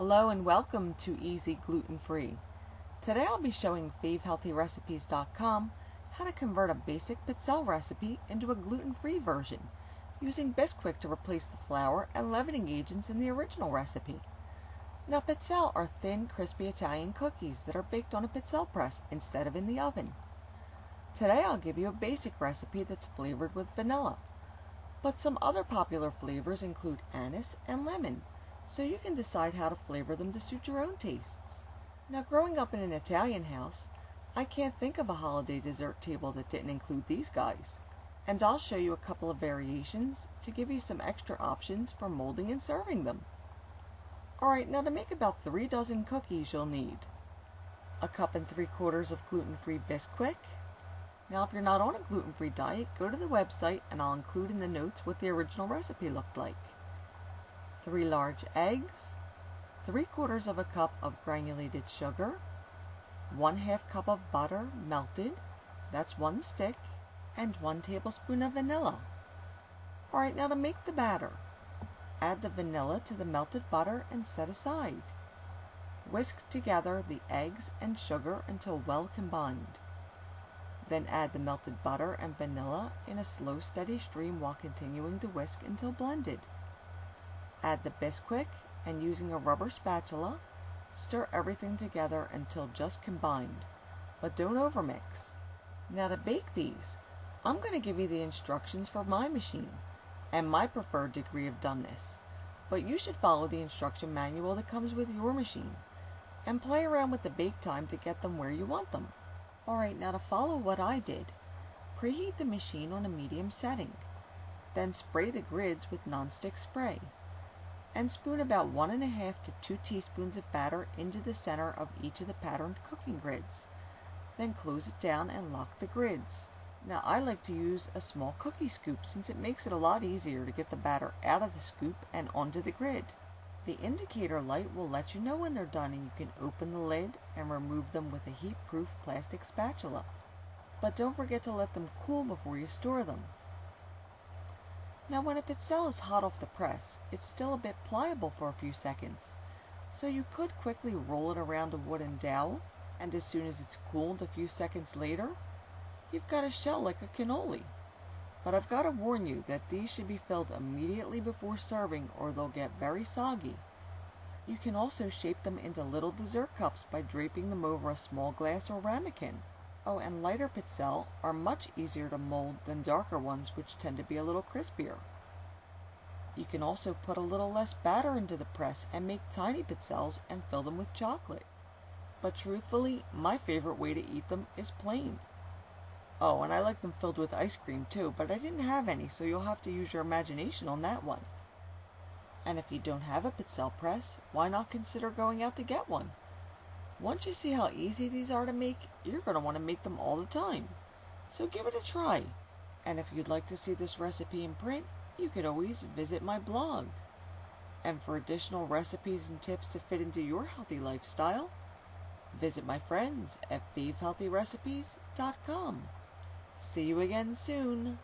Hello and welcome to Easy Gluten Free. Today I'll be showing favehealthyrecipes.com how to convert a basic Pizzelle recipe into a gluten-free version using Bisquick to replace the flour and leavening agents in the original recipe. Now Pizzelle are thin, crispy Italian cookies that are baked on a Pizzelle press instead of in the oven. Today I'll give you a basic recipe that's flavored with vanilla, but some other popular flavors include anise and lemon, so you can decide how to flavor them to suit your own tastes. Now, growing up in an Italian house, I can't think of a holiday dessert table that didn't include these guys. And I'll show you a couple of variations to give you some extra options for molding and serving them. Alright, now to make about 3 dozen cookies you'll need a cup and 3/4 of gluten-free Bisquick. Now if you're not on a gluten-free diet, go to the website and I'll include in the notes what the original recipe looked like. 3 large eggs, 3/4 of a cup of granulated sugar, 1/2 cup of butter melted, that's 1 stick, and 1 tablespoon of vanilla. Alright, now to make the batter, add the vanilla to the melted butter and set aside. Whisk together the eggs and sugar until well combined. Then add the melted butter and vanilla in a slow, steady stream while continuing to whisk until blended. Add the Bisquick and using a rubber spatula, stir everything together until just combined, but don't overmix. Now to bake these, I'm going to give you the instructions for my machine and my preferred degree of doneness, but you should follow the instruction manual that comes with your machine and play around with the bake time to get them where you want them. Alright, now to follow what I did, preheat the machine on a medium setting, then spray the grids with nonstick spray, and spoon about 1½ to 2 teaspoons of batter into the center of each of the patterned cooking grids. Then close it down and lock the grids. Now I like to use a small cookie scoop since it makes it a lot easier to get the batter out of the scoop and onto the grid. The indicator light will let you know when they're done and you can open the lid and remove them with a heat-proof plastic spatula. But don't forget to let them cool before you store them. Now when a Pizzelle is hot off the press, it's still a bit pliable for a few seconds, so you could quickly roll it around a wooden dowel, and as soon as it's cooled a few seconds later, you've got a shell like a cannoli. But I've got to warn you that these should be filled immediately before serving or they'll get very soggy. You can also shape them into little dessert cups by draping them over a small glass or ramekin. Oh, and lighter Pizzelle are much easier to mold than darker ones, which tend to be a little crispier. You can also put a little less batter into the press and make tiny Pizzelles and fill them with chocolate. But truthfully, my favorite way to eat them is plain. Oh, and I like them filled with ice cream too, but I didn't have any, so you'll have to use your imagination on that one. And if you don't have a Pizzelle press, why not consider going out to get one? Once you see how easy these are to make, you're going to want to make them all the time. So give it a try. And if you'd like to see this recipe in print, you could always visit my blog. And for additional recipes and tips to fit into your healthy lifestyle, visit my friends at favehealthyrecipes.com. See you again soon.